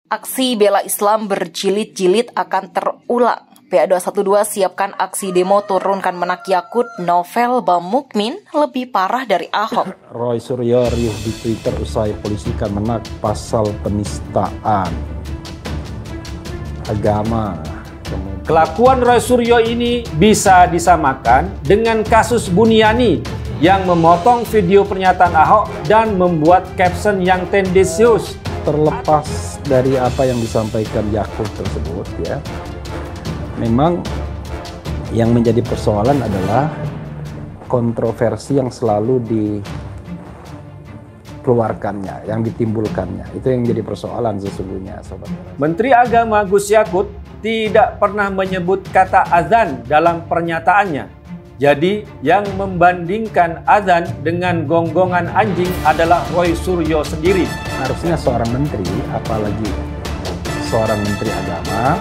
Aksi bela Islam berjilid-jilid akan terulang. PA212 siapkan aksi demo turunkan Menak Yakut, Novel Bamukmin lebih parah dari Ahok. Roy Suryo riuh di Twitter usai polisi kan Menak pasal penistaan agama. Kelakuan Roy Suryo ini bisa disamakan dengan kasus Buniani yang memotong video pernyataan Ahok dan membuat caption yang tendensius. Terlepas dari apa yang disampaikan Yakut tersebut, ya, memang yang menjadi persoalan adalah kontroversi yang selalu dikeluarkannya, yang ditimbulkannya. Itu yang jadi persoalan sesungguhnya, Sobat. Menteri Agama Gus Yakut tidak pernah menyebut kata azan dalam pernyataannya. Jadi yang membandingkan azan dengan gonggongan anjing adalah Roy Suryo sendiri. Harusnya seorang menteri, apalagi seorang menteri agama,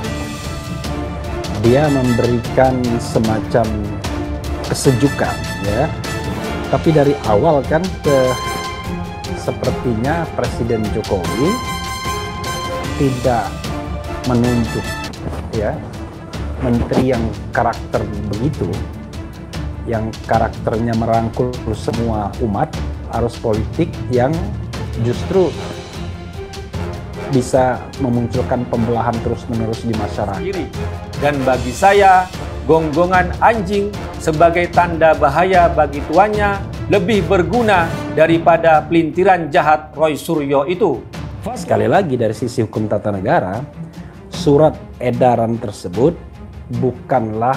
dia memberikan semacam kesejukan, ya. Tapi dari awal kan sepertinya Presiden Jokowi tidak menunjuk, ya, menteri yang karakter begitu, yang karakternya merangkul semua umat, arus politik yang justru bisa memunculkan pembelahan terus-menerus di masyarakat. Dan bagi saya, gonggongan anjing sebagai tanda bahaya bagi tuannya lebih berguna daripada pelintiran jahat Roy Suryo itu. Sekali lagi dari sisi hukum tata negara, surat edaran tersebut bukanlah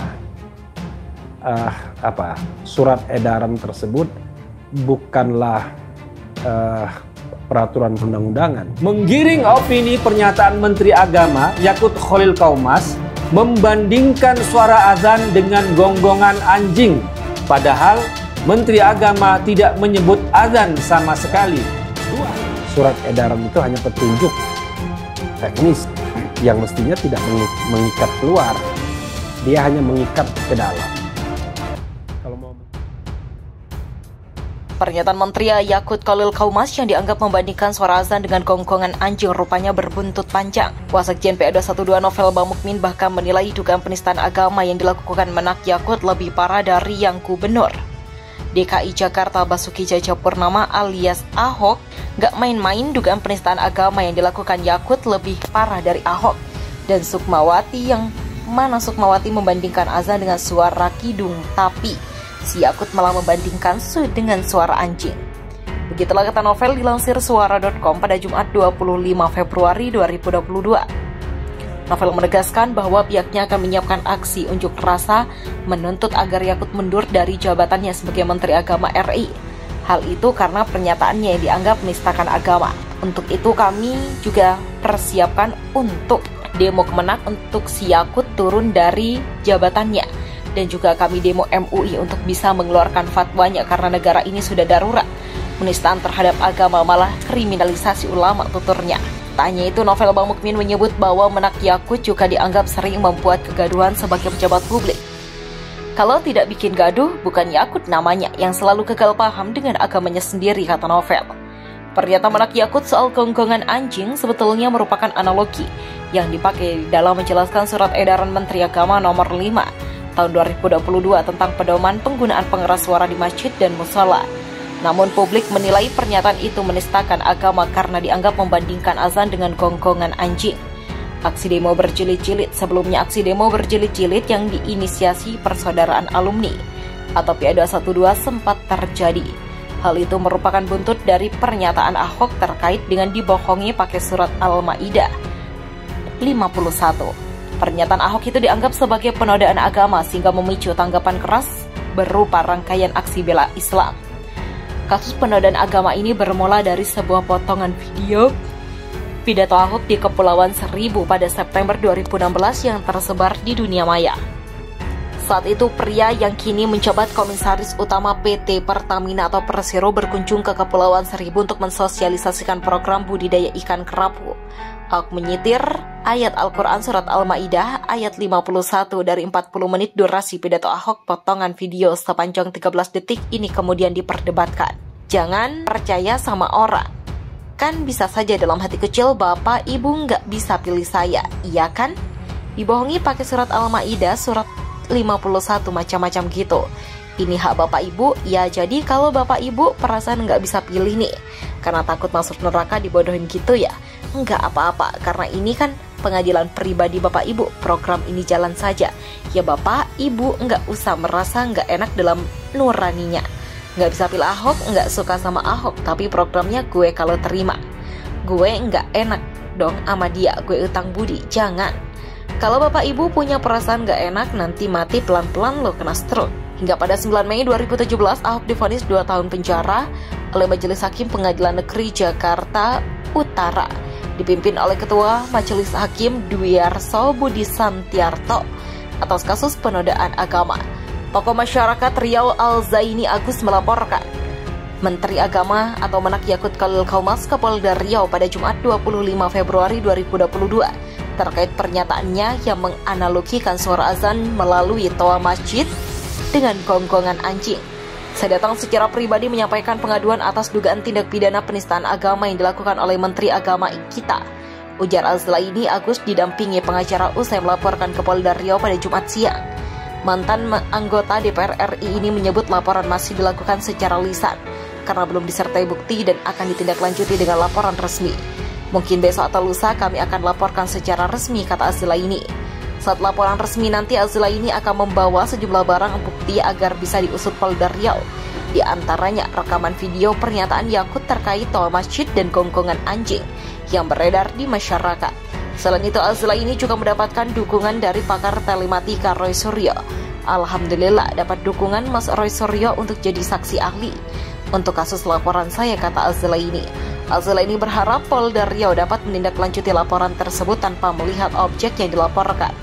surat edaran tersebut bukanlah peraturan perundang-undangan. Menggiring opini pernyataan Menteri Agama Yakut Khalil Qaumas membandingkan suara azan dengan gonggongan anjing, padahal Menteri Agama tidak menyebut azan sama sekali. Surat edaran itu hanya petunjuk teknis yang mestinya tidak mengikat keluar, dia hanya mengikat ke dalam. Pernyataan Menteri Yakut Khalil Qaumas yang dianggap membandingkan suara azan dengan gonggongan anjing rupanya berbuntut panjang. Wasekjen PA212 Novel Bamukmin bahkan menilai dugaan penistaan agama yang dilakukan Menak Yakut lebih parah dari yang Gubernur DKI Jakarta Basuki Cahayapurnama alias Ahok. Gak main-main dugaan penistaan agama yang dilakukan Yakut lebih parah dari Ahok dan Sukmawati, yang mana Sukmawati membandingkan azan dengan suara kidung, tapi si Yakut malah membandingkan dengan suara anjing. Begitulah kata Novel dilansir suara.com pada Jumat 25 Februari 2022. Novel menegaskan bahwa pihaknya akan menyiapkan aksi unjuk rasa menuntut agar Yakut mundur dari jabatannya sebagai Menteri Agama RI. Hal itu karena pernyataannya yang dianggap menistakan agama. Untuk itu kami juga persiapkan untuk demo Kemenak untuk si Yakut turun dari jabatannya. Dan juga kami demo MUI untuk bisa mengeluarkan fatwanya karena negara ini sudah darurat. Penistaan terhadap agama malah kriminalisasi ulama, tuturnya. Tak hanya itu, Novel Bamukmin menyebut bahwa Menak Yakut juga dianggap sering membuat kegaduhan sebagai pejabat publik. Kalau tidak bikin gaduh, bukan Yakut namanya yang selalu gagal paham dengan agamanya sendiri, kata Novel. Pernyataan Menak Yakut soal gonggongan anjing sebetulnya merupakan analogi yang dipakai dalam menjelaskan surat edaran Menteri Agama nomor 5 tahun 2022 tentang pedoman penggunaan pengeras suara di masjid dan musala. Namun publik menilai pernyataan itu menistakan agama karena dianggap membandingkan azan dengan gonggongan anjing. Aksi demo berjilid-jilid. Sebelumnya aksi demo berjilid-jilid yang diinisiasi Persaudaraan Alumni atau PA212 sempat terjadi. Hal itu merupakan buntut dari pernyataan Ahok terkait dengan dibohongi pakai surat Al-Maidah 51. Pernyataan Ahok itu dianggap sebagai penodaan agama sehingga memicu tanggapan keras berupa rangkaian aksi bela Islam. Kasus penodaan agama ini bermula dari sebuah potongan video pidato Ahok di Kepulauan Seribu pada September 2016 yang tersebar di dunia maya. Saat itu pria yang kini menjabat Komisaris Utama PT Pertamina atau Persero berkunjung ke Kepulauan Seribu untuk mensosialisasikan program budidaya ikan kerapu. Ahok menyitir ayat Al-Quran Surat Al-Maidah ayat 51 dari 40 menit durasi pidato Ahok. Potongan video sepanjang 13 detik ini kemudian diperdebatkan. Jangan percaya sama orang, Kan bisa saja dalam hati kecil Bapak Ibu nggak bisa pilih saya, iya kan? Dibohongi pakai surat Al-Maidah surat 51 macam-macam gitu. Ini hak Bapak Ibu, ya jadi kalau Bapak Ibu perasaan nggak bisa pilih nih karena takut masuk neraka dibodohin gitu ya, nggak apa-apa karena ini kan pengadilan pribadi Bapak Ibu, program ini jalan saja. Ya Bapak Ibu nggak usah merasa nggak enak dalam nuraninya. Nggak bisa pilih Ahok, nggak suka sama Ahok, tapi programnya gue kalau terima. Gue nggak enak dong sama dia, gue utang budi, jangan. Kalau Bapak Ibu punya perasaan nggak enak, nanti mati pelan-pelan lo kena stroke. Hingga pada 9 Mei 2017, Ahok divonis 2 tahun penjara oleh Majelis Hakim Pengadilan Negeri Jakarta Utara, dipimpin oleh Ketua Majelis Hakim Dwiarso Budi Santiarto atas kasus penodaan agama. Tokoh masyarakat Riau Al-Zaini Agus melaporkan Menteri Agama atau Menak Yakut Khalil Qaumas ke Polda Riau pada Jumat 25 Februari 2022 terkait pernyataannya yang menganalogikan suara azan melalui toa masjid dengan gonggongan anjing. Saya datang secara pribadi menyampaikan pengaduan atas dugaan tindak pidana penistaan agama yang dilakukan oleh Menteri Agama kita, ujar Al-Zaini Agus didampingi pengacara usai melaporkan ke Polda Riau pada Jumat siang. Mantan anggota DPR RI ini menyebut laporan masih dilakukan secara lisan karena belum disertai bukti dan akan ditindaklanjuti dengan laporan resmi. Mungkin besok atau lusa kami akan laporkan secara resmi, kata Al-Zaini. Saat laporan resmi nanti Al-Zaini akan membawa sejumlah barang bukti agar bisa diusut Polda Riau. Di antaranya rekaman video pernyataan Yakut terkait toa masjid dan gonggongan anjing yang beredar di masyarakat. Selain itu, Al-Zaini juga mendapatkan dukungan dari pakar telematika Roy Suryo. Alhamdulillah dapat dukungan Mas Roy Suryo untuk jadi saksi ahli untuk kasus laporan saya, kata Al-Zaini. Al-Zaini berharap Polda Riau dapat menindaklanjuti laporan tersebut tanpa melihat objek yang dilaporkan,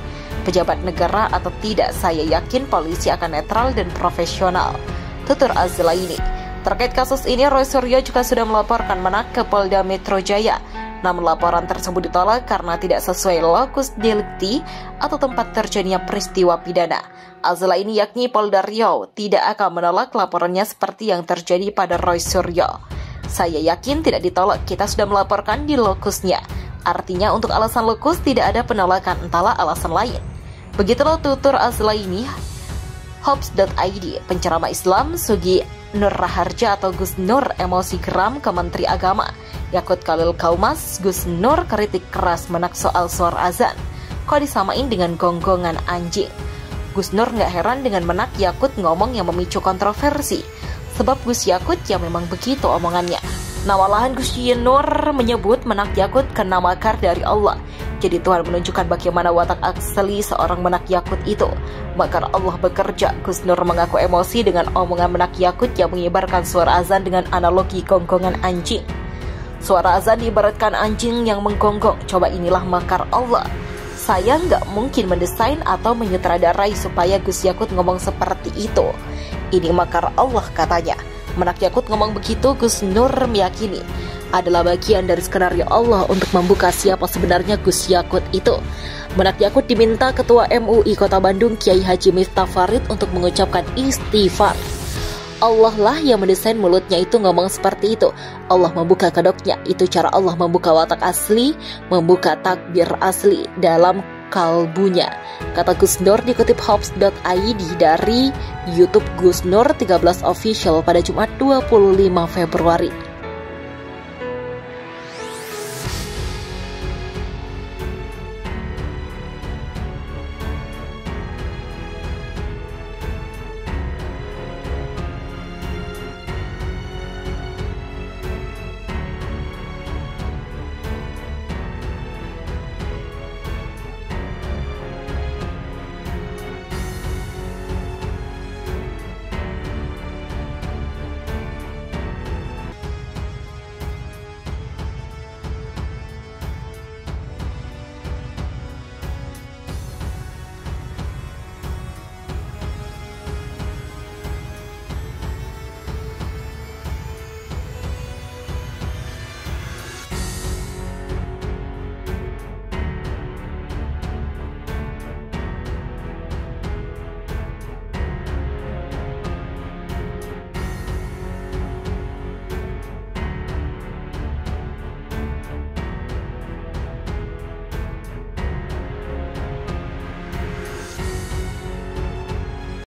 pejabat negara atau tidak. Saya yakin polisi akan netral dan profesional, tutur Al-Zaini. Terkait kasus ini, Roy Suryo juga sudah melaporkan Menak ke Polda Metro Jaya. Namun laporan tersebut ditolak karena tidak sesuai lokus delikti atau tempat terjadinya peristiwa pidana. Al-Zaini yakni Polda Riau tidak akan menolak laporannya seperti yang terjadi pada Roy Suryo. Saya yakin tidak ditolak, kita sudah melaporkan di lokusnya. Artinya untuk alasan lokus tidak ada penolakan, entahlah alasan lain. Begitulah tutur Al-Zaini. Hops.id, penceramah Islam Sugi Nur Raharja atau Gus Nur emosi geram ke Menteri Agama Yakut Khalil Qaumas. Gus Nur kritik keras Menak soal suara azan, kok disamain dengan gonggongan anjing. Gus Nur nggak heran dengan Menak Yakut ngomong yang memicu kontroversi, sebab Gus Yakut ya memang begitu omongannya. Nah, malahan Gus Nur menyebut Menak Yakut kena makar dari Allah. Jadi Tuhan menunjukkan bagaimana watak asli seorang Menak Yakut itu. Makar Allah bekerja. Gus Nur mengaku emosi dengan omongan Menak Yakut yang mengibarkan suara azan dengan analogi gonggongan anjing. Suara azan diibaratkan anjing yang menggonggong. Coba inilah makar Allah. Saya nggak mungkin mendesain atau menyutradarai supaya Gus Yakut ngomong seperti itu. Ini makar Allah, katanya. Menak Yakut ngomong begitu, Gus Nur meyakini adalah bagian dari skenario Allah untuk membuka siapa sebenarnya Gus Yakut itu. Menak Yakut diminta Ketua MUI Kota Bandung Kiai Haji Miftah Farid untuk mengucapkan istighfar. Allah lah yang mendesain mulutnya itu ngomong seperti itu. Allah membuka kedoknya, itu cara Allah membuka watak asli, membuka takbir asli dalam kalbunya, kata Gus Nur dikutip Hops.id dari YouTube Gus Nur 13 Official pada Jumat 25 Februari.